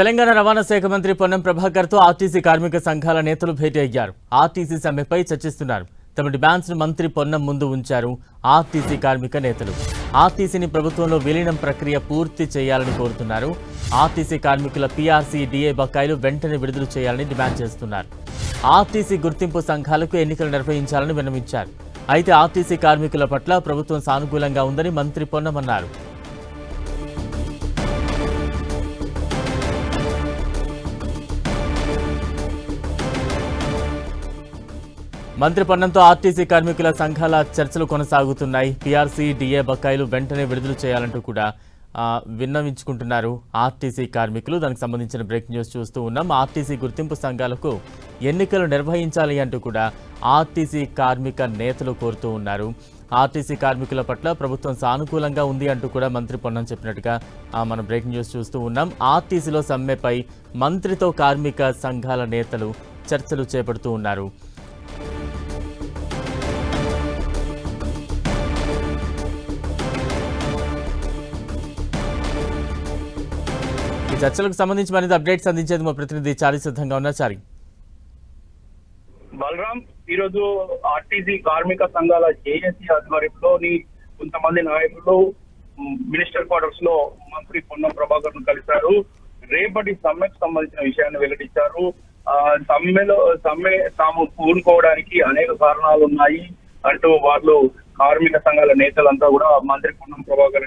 తెలంగాణ రవాణా శాఖ మంత్రి పొన్నం ప్రభాకర్తో ఆర్టీసీ కార్మిక సంఘాల నేతలు భేటీ అయ్యారు. ఆర్టీసీ సమ్మెపై చర్చిస్తున్నారు. తమ డిమాండ్స్ ను మంత్రి పొన్నం ముందు ఉంచారు ఆర్టీసీ కార్మిక నేతలు. ఆర్టీసీని ప్రభుత్వంలో విలీనం ప్రక్రియ పూర్తి చేయాలని కోరుతున్నారు. ఆర్టీసీ కార్మికుల పీఆర్సీ, డీఏ బకాయిలు వెంటనే విడుదల చేయాలని డిమాండ్ చేస్తున్నారు. ఆర్టీసీ గుర్తింపు సంఘాలకు ఎన్నికలు నిర్వహించాలని విన్నవించారు. అయితే ఆర్టీసీ కార్మికుల పట్ల ప్రభుత్వం సానుకూలంగా ఉందని మంత్రి పొన్నం అన్నారు. మంత్రి పొన్నంతో ఆర్టీసీ కార్మికుల సంఘాల చర్చలు కొనసాగుతున్నాయి. పీఆర్సీ, డీఏ బకాయిలు వెంటనే విడుదల చేయాలంటూ కూడా విన్నవించుకుంటున్నారు ఆర్టీసీ కార్మికులు. దానికి సంబంధించిన బ్రేక్ న్యూస్ చూస్తూ ఉన్నాం. ఆర్టీసీ గుర్తింపు సంఘాలకు ఎన్నికలు నిర్వహించాలి అంటూ కూడా ఆర్టీసీ కార్మిక నేతలు కోరుతూ ఉన్నారు. ఆర్టీసీ కార్మికుల పట్ల ప్రభుత్వం సానుకూలంగా ఉంది అంటూ కూడా మంత్రి పొన్నం చెప్పినట్టుగా మనం బ్రేక్ న్యూస్ చూస్తూ ఉన్నాం. ఆర్టీసీలో సమ్మెపై మంత్రితో కార్మిక సంఘాల నేతలు చర్చలు చేపడుతూ ఉన్నారు. చర్చలకు సంబంధించి మరింత అప్డేట్స్ అందించేందుకు మా ప్రతినిధి చారి సిద్ధంగా ఉన్నారు. చారి, బలరాం, ఈరోజు ఆర్టీసీ కార్మిక సంఘాల జేఏసీ ఆధ్వర్యంలోని కొంతమంది నాయకులు మినిస్టర్ క్వార్టర్స్ లో మంత్రి పొన్నం ప్రభాకర్ ను కలిశారు. రేపటి సమ్మెకు సంబంధించిన విషయాన్ని వెల్లడించారు. సమ్మె తాము పూనుకోవడానికి అనేక కారణాలు ఉన్నాయి అంటూ వాళ్ళు కార్మిక సంఘాల నేతలంతా కూడా మంత్రి పొన్నం ప్రభాకర్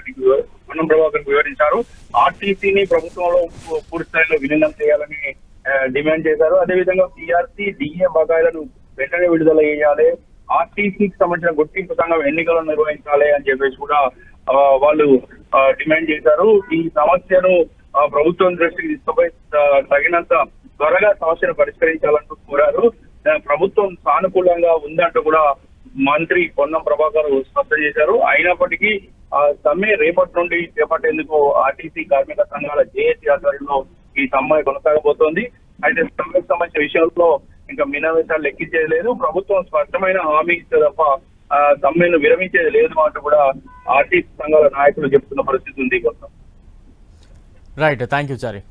వివరించారు. ఆర్టీసీని ప్రభుత్వంలో పూర్తి స్థాయిలో విలీనం చేయాలని డిమాండ్ చేశారు. అదేవిధంగా పీఆర్సీ, డీఏ బకాయిలను వెంటనే విడుదల చేయాలి, ఆర్టీసీకి సంబంధించిన గుర్తింపు సంఘం ఎన్నికలను నిర్వహించాలి అని చెప్పేసి కూడా వాళ్ళు డిమాండ్ చేశారు. ఈ సమస్యను ప్రభుత్వం దృష్టికి తీసుకుపోయి తగినంత త్వరగా సమస్యను పరిష్కరించాలంటూ కోరారు. ప్రభుత్వం సానుకూలంగా ఉందంటూ కూడా మంత్రి పొన్నం ప్రభాకర్ స్పష్టం చేశారు. అయినప్పటికీ సమ్మె రేపటి నుండి చేపట్టేందుకు ఆర్టీసీ కార్మిక సంఘాల జేఏసీ ఆధ్వర్యంలో ఈ సమ్మె కొనసాగబోతోంది. అయితే సమ్మెకు సంబంధించిన విషయంలో ఇంకా మినవేశాలు లెక్కించేది లేదు. ప్రభుత్వం స్పష్టమైన హామీ ఇస్తే తప్ప సమ్మెను విరమించేది లేదు అంటూ కూడా ఆర్టీసీ సంఘాల నాయకులు చెప్తున్న పరిస్థితి ఉంది. Right, thank you Chari.